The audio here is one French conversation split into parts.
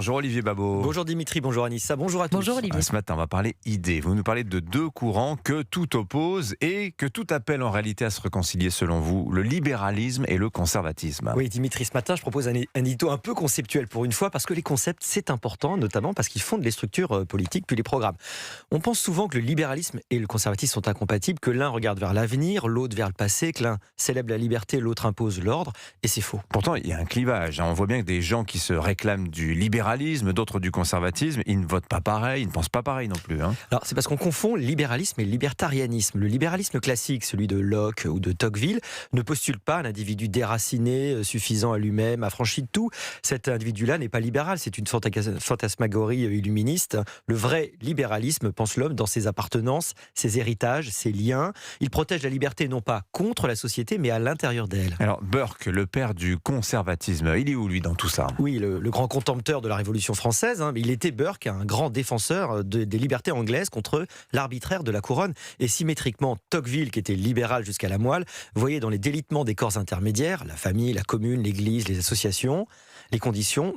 Bonjour Olivier Babot. Bonjour Dimitri, bonjour Anissa, bonjour à tous. Bonjour Olivier. Ce matin, on va parler idées. Vous nous parlez de deux courants que tout oppose et que tout appelle en réalité à se réconcilier selon vous, le libéralisme et le conservatisme. Oui Dimitri, ce matin je propose un édito un peu conceptuel pour une fois parce que les concepts c'est important, notamment parce qu'ils fondent les structures politiques puis les programmes. On pense souvent que le libéralisme et le conservatisme sont incompatibles, que l'un regarde vers l'avenir, l'autre vers le passé, que l'un célèbre la liberté, l'autre impose l'ordre, et c'est faux. Pourtant, il y a un clivage. On voit bien que des gens qui se réclament du libéralisme, d'autres du conservatisme, ils ne votent pas pareil, ils ne pensent pas pareil non plus. Alors c'est parce qu'on confond libéralisme et libértarianisme. Le libéralisme classique, celui de Locke ou de Tocqueville, ne postule pas un individu déraciné, suffisant à lui-même, affranchi de tout. Cet individu-là n'est pas libéral, c'est une fantasmagorie illuministe. Le vrai libéralisme pense l'homme dans ses appartenances, ses héritages, ses liens. Il protège la liberté non pas contre la société, mais à l'intérieur d'elle. Alors Burke, le père du conservatisme, il est où lui dans tout ça ? Oui, le grand contempteur de la Révolution française, il était Burke, un grand défenseur des libertés anglaises contre l'arbitraire de la couronne. Et symétriquement, Tocqueville, qui était libéral jusqu'à la moelle, voyait dans les délitements des corps intermédiaires, la famille, la commune, l'église, les associations, la condition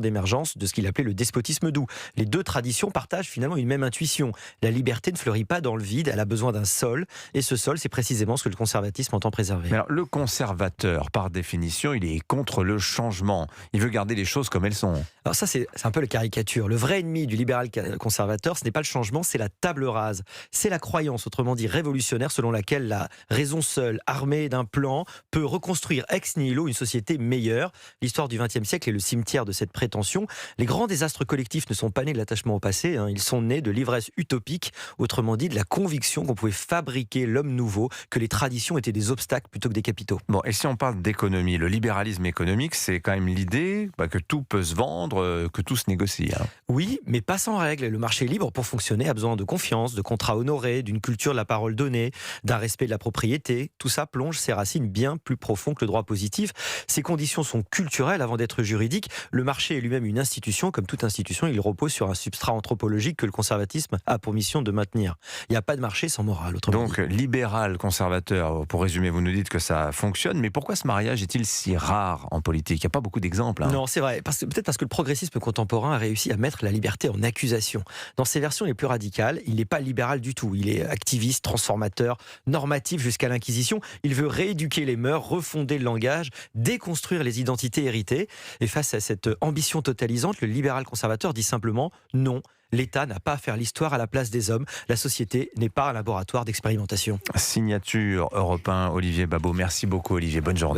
d'émergence de ce qu'il appelait le despotisme doux. Les deux traditions partagent finalement une même intuition. La liberté ne fleurit pas dans le vide, elle a besoin d'un sol, et ce sol, c'est précisément ce que le conservatisme entend préserver. Mais alors, le conservateur, par définition, il est contre le changement. Il veut garder les choses comme elles sont. Alors ça, c'est un peu la caricature. Le vrai ennemi du libéral conservateur, ce n'est pas le changement, c'est la table rase. C'est la croyance, autrement dit révolutionnaire, selon laquelle la raison seule, armée d'un plan, peut reconstruire ex nihilo une société meilleure. L'histoire du XXe siècle est le cimetière de cette prétention. Les grands désastres collectifs ne sont pas nés de l'attachement au passé, ils sont nés de l'ivresse utopique, autrement dit de la conviction qu'on pouvait fabriquer l'homme nouveau, que les traditions étaient des obstacles plutôt que des capitaux. Bon, et si on parle d'économie, le libéralisme économique, c'est quand même l'idée que tout peut se vendre, que tout se négocie. Oui, mais pas sans règles. Le marché libre, pour fonctionner, a besoin de confiance, de contrats honorés, d'une culture de la parole donnée, d'un respect de la propriété. Tout ça plonge ses racines bien plus profond que le droit positif. Ces conditions sont culturelles avant d'être juridiques. Le marché est lui-même une institution. Comme toute institution, il repose sur un substrat anthropologique que le conservatisme a pour mission de maintenir. Il n'y a pas de marché sans morale. Donc, libéral, conservateur, pour résumer, vous nous dites que ça fonctionne, mais pourquoi ce mariage est-il si rare en politique ? Il n'y a pas beaucoup d'exemples. Non, c'est vrai. Peut-être parce que le progressisme contemporain a réussi à mettre la liberté en accusation. Dans ses versions les plus radicales, il n'est pas libéral du tout. Il est activiste, transformateur, normatif jusqu'à l'Inquisition. Il veut rééduquer les mœurs, refonder le langage, déconstruire les identités héritées. Et face à cette ambition totalisante, le libéral conservateur dit simplement non. L'État n'a pas à faire l'histoire à la place des hommes. La société n'est pas un laboratoire d'expérimentation. Signature Europe 1, Olivier Babot. Merci beaucoup Olivier, bonne journée.